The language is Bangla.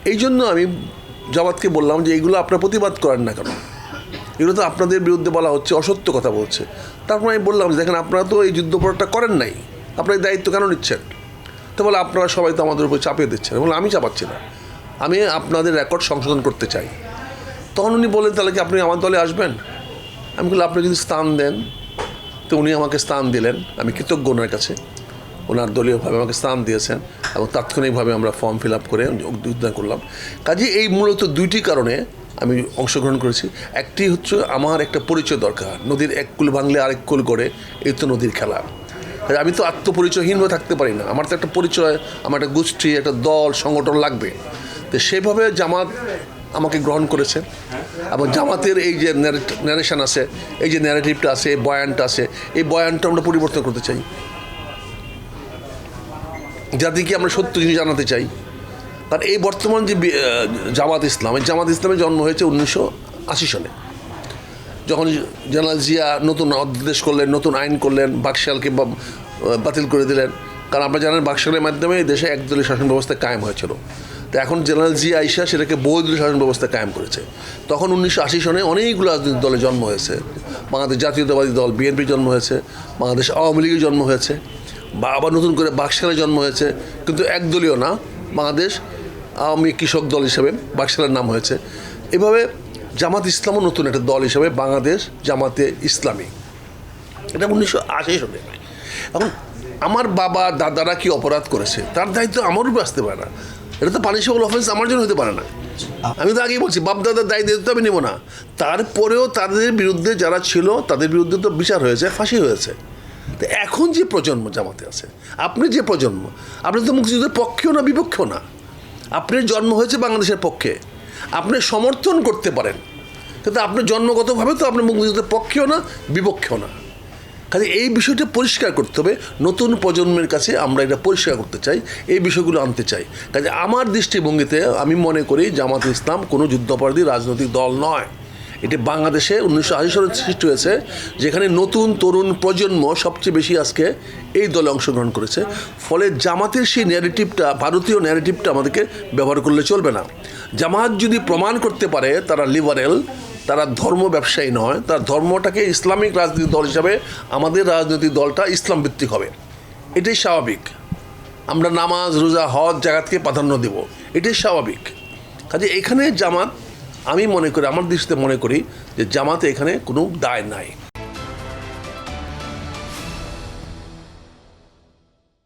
এই জন্য আমি জামাতকে বললাম যে এইগুলো আপনারা প্রতিবাদ করেন না কেন, এগুলো তো আপনাদের বিরুদ্ধে বলা হচ্ছে, অসত্য কথা বলছে। তারপর আমি বললাম দেখেন আপনারা তো এই যুদ্ধপরাধটা করেন নাই, আপনার এই দায়িত্ব কেন নিচ্ছেন? তো বলে আপনারা সবাই তো আমাদের উপর চাপিয়ে দিচ্ছেন। বলে আমি চাপাচ্ছি না, আমি আপনাদের রেকর্ড সংশোধন করতে চাই। তখন উনি বললেন তাহলে কি আপনি আমার দলে আসবেন? আমি বললাম আপনি যদি স্থান দেন। তো উনি আমাকে স্থান দিলেন, আমি কৃতজ্ঞ ওনার কাছে। ওনার দলীয়ভাবে আমাকে স্থান দিয়েছেন এবং তাৎক্ষণিকভাবে আমরা ফর্ম ফিল আপ করে যোগদান করলাম। কাজে এই মূলত দুইটি কারণে আমি অংশগ্রহণ করেছি। একটি হচ্ছে আমার একটা পরিচয় দরকার, নদীর এক কুল ভাঙলে আরেক কুল গড়ে, এই তো নদীর খেলা। আমি তো আত্মপরিচয়হীন হয়ে থাকতে পারি না, আমার তো একটা পরিচয়, আমার একটা গোষ্ঠী, একটা দল সংগঠন লাগবে। তো সেভাবে জামাত আমাকে গ্রহণ করেছে এবং জামাতের এই যে ন্যারেশন আছে, এই যে ন্যারেটিভটা আছে, এই বয়ানটা আছে, এই বয়ানটা আমরা পরিবর্তন করতে চাই, জাতিকে আমরা সত্য জিনিস জানাতে চাই। কারণ এই বর্তমান যে জামাত ইসলাম, এই জামাত ইসলামের জন্ম হয়েছে 1980 সালে, যখন জেনারেল জিয়া নতুন অধ্যাদেশ করলেন, নতুন আইন করলেন, বাকশালকে বাতিল করে দিলেন। কারণ আপনারা জানেন বাকশালের মাধ্যমে এই দেশে একদলীয় শাসন ব্যবস্থা কায়েম হয়েছিল। তো এখন জেনারেল জিয়া আইসা সেটাকে বহুদলীয় শাসন ব্যবস্থা কায়েম করেছে। তখন 1980 সনে অনেকগুলো রাজনৈতিক দলের জন্ম হয়েছে। বাংলাদেশ জাতীয়তাবাদী দল বিএনপির জন্ম হয়েছে, বাংলাদেশ আওয়ামী লীগের জন্ম হয়েছে, বা আবার নতুন করে বাকশালের জন্ম হয়েছে, কিন্তু একদলীয় না, বাংলাদেশ আওয়ামী কৃষক দল হিসেবে বাকশালের নাম হয়েছে। এভাবে জামাত ইসলামও নতুন একটা দল হিসেবে বাংলাদেশ জামাতে ইসলামী, এটা 1980 সনে। এখন আমার বাবা দাদারা কি অপরাধ করেছে তার দায়িত্ব আমার উপরে আসতে পারে না, এটা তো পানিশেবল অফেন্স আমার জন্য হতে পারে না। আমি তো আগেই বলছি বাপ দাদার দায়িত্ব আমি নেব না। তারপরেও তাদের বিরুদ্ধে যারা ছিল তাদের বিরুদ্ধে তো বিচার হয়েছে, ফাঁসি হয়েছে। তো এখন যে প্রজন্ম জামাতে আছে, আপনি যে প্রজন্ম, আপনি তো মুক্তিযুদ্ধের পক্ষেও না বিপক্ষেও না, আপনার জন্ম হয়েছে বাংলাদেশের পক্ষে, আপনি সমর্থন করতে পারেন, কিন্তু আপনার জন্মগতভাবে তো আপনি মুক্তিযুদ্ধের পক্ষেও না বিপক্ষেও না। কাজে এই বিষয়টা পরিষ্কার করতে হবে, নতুন প্রজন্মের কাছে আমরা এটা পরিষ্কার করতে চাই, এই বিষয়গুলো আনতে চাই। কাজে আমার দৃষ্টিভঙ্গিতে আমি মনে করি জামাত ইসলাম কোনো যুদ্ধাপরাধী রাজনৈতিক দল নয়। এটি বাংলাদেশে 1980 সালে সৃষ্টি হয়েছে, যেখানে নতুন তরুণ প্রজন্ম সবচেয়ে বেশি আজকে এই দলে অংশগ্রহণ করেছে। ফলে জামাতের সেই ন্যারেটিভটা, ভারতীয় ন্যারেটিভটা আমাদেরকে ব্যবহার করলে চলবে না। জামাত যদি প্রমাণ করতে পারে তারা লিবারেল, তারা ধর্ম ব্যবসায়ী নয়, তার ধর্মটাকে ইসলামিক রাজনৈতিক দল হিসাবে আমাদের রাজনৈতিক দলটা ইসলাম ভিত্তিক হবে, এটাই স্বাভাবিক। আমরা নামাজ রোজা হজ জাকাতকে প্রাধান্য দেব, এটাই স্বাভাবিক। কাজে এখানে জামাত, আমি মনে করি, আমার দৃষ্টিতে মনে করি যে জামাতে এখানে কোনো দায় নাই।